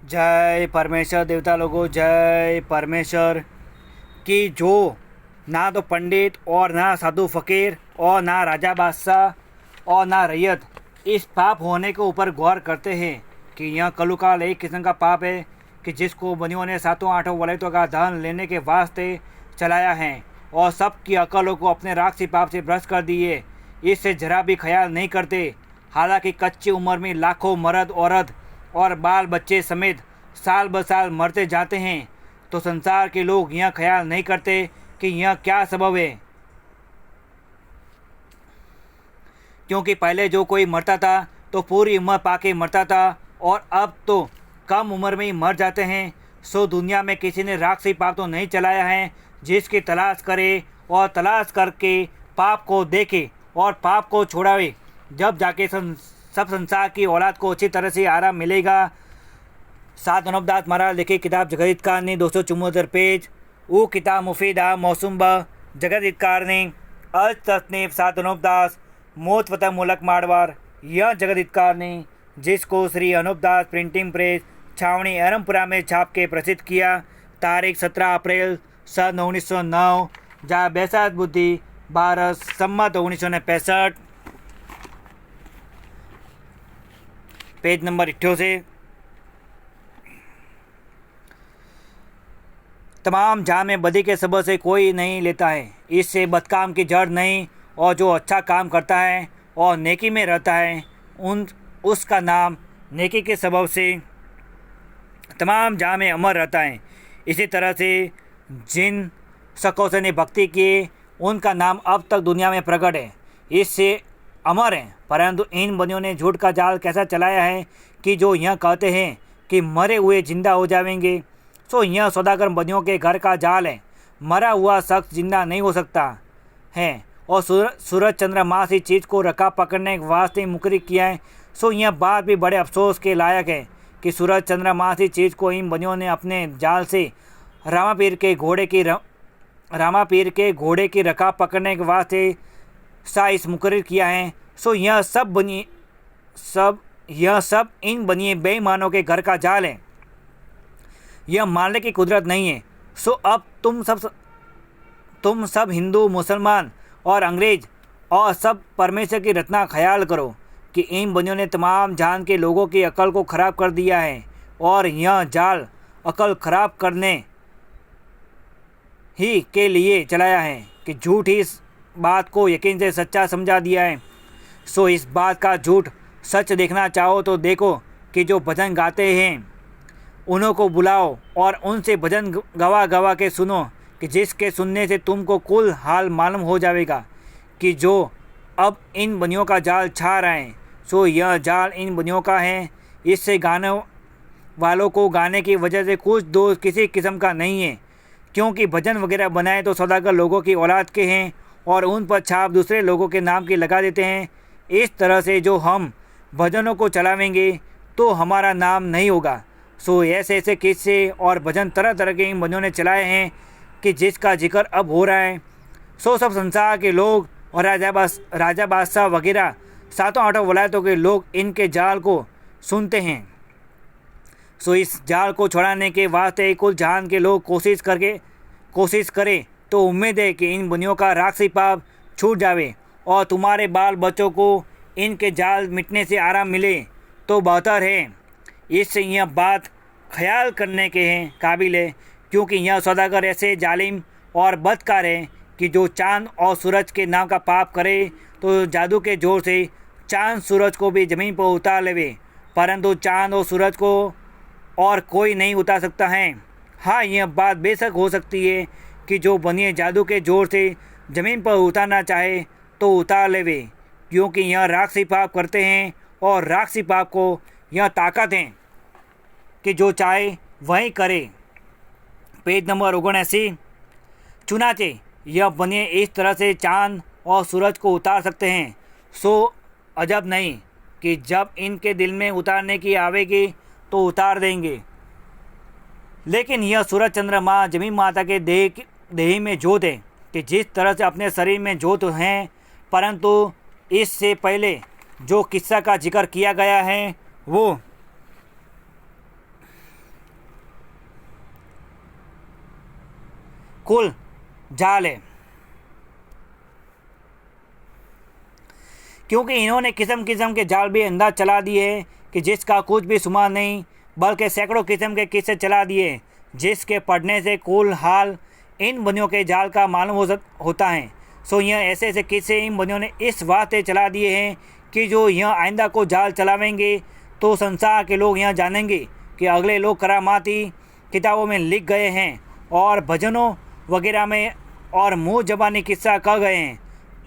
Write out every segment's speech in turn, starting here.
जय परमेश्वर देवता लोगों, जय परमेश्वर। कि जो ना तो पंडित और ना साधु फकीर और ना राजा बादशाह और ना रैयत इस पाप होने के ऊपर गौर करते हैं कि यह कलुकाल एक किस्म का पाप है कि जिसको बनियों ने सातों आठों वलयतों का धन लेने के वास्ते चलाया है और सबकी अकलों को अपने राक्षसी पाप से भ्रष्ट कर दिए। इससे जरा भी ख्याल नहीं करते। हालांकि कच्ची उम्र में लाखों मर्द औरत और बाल बच्चे समेत साल ब साल मरते जाते हैं, तो संसार के लोग यह ख्याल नहीं करते कि यह क्या सबब है। क्योंकि पहले जो कोई मरता था तो पूरी उम्र पाके मरता था और अब तो कम उम्र में ही मर जाते हैं। सो दुनिया में किसी ने राक्षसी पाप तो नहीं चलाया है जिसकी तलाश करे और तलाश करके पाप को देखे और पाप को छोड़ावे। जब जाके सब संसार की औलाद को अच्छी तरह से आराम मिलेगा। सात अनूपदास महाराज लिखी किताब जगत कारणी 274 पेज। वो किताब मुफीदा मौसुम्बा जगत कारणी अर्ज तस्नीफ सात अनूपदास मोत वतन मूलक मारवाड़। यह जगत कारणी जिसको श्री अनूपदास प्रिंटिंग प्रेस छावनी अरमपुरा में छाप के प्रसिद्ध किया। तारीख 17 अप्रैल सन 1909 जहाँ बैसाख बुद्धि 12 सम्मत 1965। Page number 78। तमाम जान में बदी के सबब से कोई नहीं लेता है। इससे बदकाम की जड़ नहीं, और जो अच्छा काम करता है और नेकी में रहता है उसका नाम नेकी के सबब से तमाम जान में अमर रहता है। इसी तरह से जिन शकों से ने भक्ति किए उनका नाम अब तक दुनिया में प्रकट है, इससे अमर है। परंतु इन बनियों ने झूठ का जाल कैसा चलाया है कि जो यह कहते हैं कि मरे हुए जिंदा हो जाएंगे। तो यह सौदागर बनियों के घर का जाल है। मरा हुआ शख्स जिंदा नहीं हो सकता है और सूरज चंद्रमा इस चीज़ को रखा पकड़ने के वास्ते मुकर्रर किया है। सो यह बात भी बड़े अफसोस के लायक है कि सूरज चंद्रमा इस चीज़ को इन बनियों ने अपने जाल से रामापीर के घोड़े की रखा पकड़ने के वास्ते साइस मुकर्रर किया है। सो यह सब इन बनिए बेईमानों के घर का जाल है। यह मारने की कुदरत नहीं है। सो अब तुम सब हिंदू मुसलमान और अंग्रेज और सब परमेश्वर की रचना ख्याल करो कि इन बनियों ने तमाम जान के लोगों की अकल को ख़राब कर दिया है और यह जाल अकल ख़राब करने ही के लिए चलाया है कि झूठ इस बात को यकीन से सच्चा समझा दिया है। सो इस बात का झूठ सच देखना चाहो तो देखो कि जो भजन गाते हैं उन्हों को बुलाओ और उनसे भजन गवा गवा के सुनो कि जिसके सुनने से तुमको कुल हाल मालूम हो जाएगा कि जो अब इन बनियों का जाल छा रहे हैं सो यह जाल इन बनियों का है। इससे गाने वालों को गाने की वजह से कुछ दोष किसी किस्म का नहीं है, क्योंकि भजन वगैरह बनाए तो सौदागर लोगों की औलाद के हैं और उन पर छाप दूसरे लोगों के नाम की लगा देते हैं। इस तरह से जो हम भजनों को चलावेंगे तो हमारा नाम नहीं होगा। सो ऐसे ऐसे किस्से और भजन तरह तरह के इन बनियों ने चलाए हैं कि जिसका जिक्र अब हो रहा है। सो सब संसार के लोग और राजा बादशाह वगैरह सातों आठों वलायतों के लोग इनके जाल को सुनते हैं। सो इस जाल को छुड़ाने के वास्ते कुल जहान के लोग कोशिश करें तो उम्मीद है कि इन बनियों का राक्षसी पाप छूट जावे और तुम्हारे बाल बच्चों को इनके जाल मिटने से आराम मिले तो बेहतर है। इससे यह बात ख्याल करने के हैं काबिल है, क्योंकि यह सौदागर ऐसे जालिम और बदकार है कि जो चांद और सूरज के नाम का पाप करे तो जादू के जोर से चांद सूरज को भी ज़मीन पर उतार लेवे, परंतु चांद और सूरज को और कोई नहीं उतार सकता है। हाँ, यह बात बेशक हो सकती है कि जो बनिए जादू के जोर से ज़मीन पर उतारना चाहे तो उतार लेवे, क्योंकि यह राक्षसी पाप करते हैं और राक्षसी पाप को यह ताकत है कि जो चाहे वही करे। Page number 79। चुनाचे यह बनिए इस तरह से चांद और सूरज को उतार सकते हैं। सो अजब नहीं कि जब इनके दिल में उतारने की आवेगी तो उतार देंगे। लेकिन यह सूरज चंद्रमा जमीन माता के देह में जोत है कि जिस तरह से अपने शरीर में जोत हैं, परंतु इससे पहले जो किस्सा का जिक्र किया गया है वो कुल जाल है, क्योंकि इन्होंने किस्म किस्म के जाल भी अंदाज चला दिए हैं कि जिसका कुछ भी शुमार नहीं, बल्कि सैकड़ों किस्म के किस्से चला दिए जिसके पढ़ने से कुल हाल इन बनियों के जाल का मालूम होता है। सो यह ऐसे ऐसे किस्से इन बनियों ने इस वास्ते चला दिए हैं कि जो यह आइंदा को जाल चलावेंगे तो संसार के लोग यह जानेंगे कि अगले लोग करामाती किताबों में लिख गए हैं और भजनों वगैरह में और मुँह जबानी किस्सा कह गए हैं।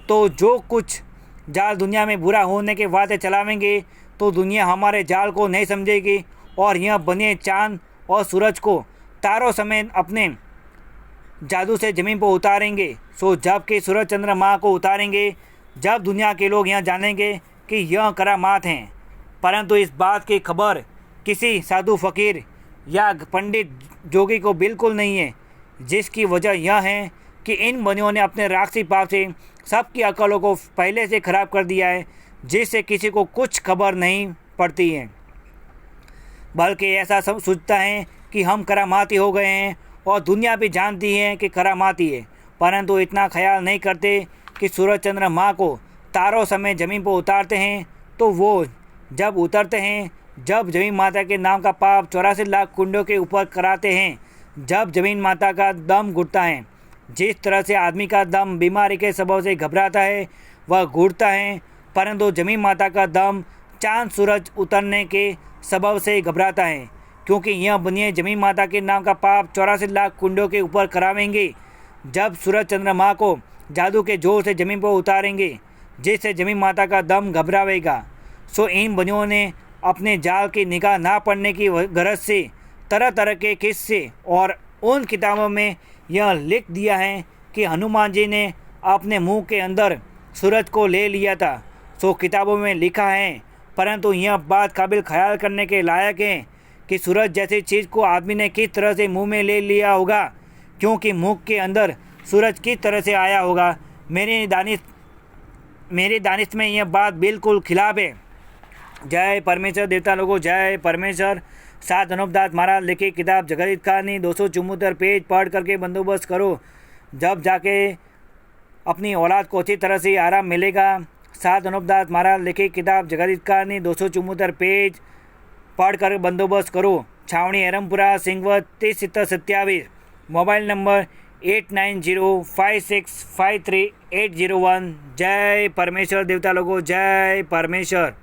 तो जो कुछ जाल दुनिया में बुरा होने के वास्ते चलावेंगे तो दुनिया हमारे जाल को नहीं समझेगी और यह बने चांद और सूरज को तारों समेत अपने जादू से ज़मीन पर उतारेंगे। सो जब कि सूरज चंद्रमा को उतारेंगे, जब दुनिया के लोग यह जानेंगे कि यह करामात हैं। परंतु इस बात की खबर किसी साधु फकीर या पंडित जोगी को बिल्कुल नहीं है, जिसकी वजह यह है कि इन बनियों ने अपने राक्षसी पाप से सबकी अकलों को पहले से ख़राब कर दिया है, जिससे किसी को कुछ खबर नहीं पड़ती है, बल्कि ऐसा सब सोचता है कि हम करामाती हो गए हैं और दुनिया भी जानती है कि करामाती है, परंतु इतना ख्याल नहीं करते कि सूरज चंद्रमा को तारों समेत ज़मीन पर उतारते हैं तो वो जब उतरते हैं, जब जमीन माता के नाम का पाप 84 लाख कुंडों के ऊपर कराते हैं, जब जमीन माता का दम घुटता है, जिस तरह से आदमी का दम बीमारी के सबब से घबराता है वह घुटता है, परंतु जमीन माता का दम चांद सूरज उतरने के सबब से घबराता है, क्योंकि यह बनिए जमीन माता के नाम का पाप 84 लाख कुंडों के ऊपर करावेंगे। जब सूरज चंद्रमा को जादू के जोर से ज़मीन पर उतारेंगे, जिससे जमीन माता का दम घबरावेगा। सो इन बनियों ने अपने जाल की निगाह ना पड़ने की गरज से तरह तरह के किस्से और उन किताबों में यह लिख दिया है कि हनुमान जी ने अपने मुंह के अंदर सूरज को ले लिया था। सो किताबों में लिखा है, परंतु यह बात काबिल ख्याल करने के लायक है कि सूरज जैसी चीज़ को आदमी ने किस तरह से मुंह में ले लिया होगा, क्योंकि मुंह के अंदर सूरज किस तरह से आया होगा। मेरे दानिश में यह बात बिल्कुल खिलाफ है। जय परमेश्वर देवता लोगों, जय परमेश्वर। सात अनुपदास महाराज लिखी किताब जगदीश कहानी 274 पेज पढ़ करके बंदोबस्त करो, जब जाके अपनी औलाद को अच्छी तरह से आराम मिलेगा। सात अनुपदास महाराज लिखी किताब जगदीश कहानी 274 पेज पढ़ कर बंदोबस्त करो। छावनी एरमपुरा सिंहवत 307027। Mobile number 8905653801। जय परमेश्वर देवता लोगों, जय परमेश्वर।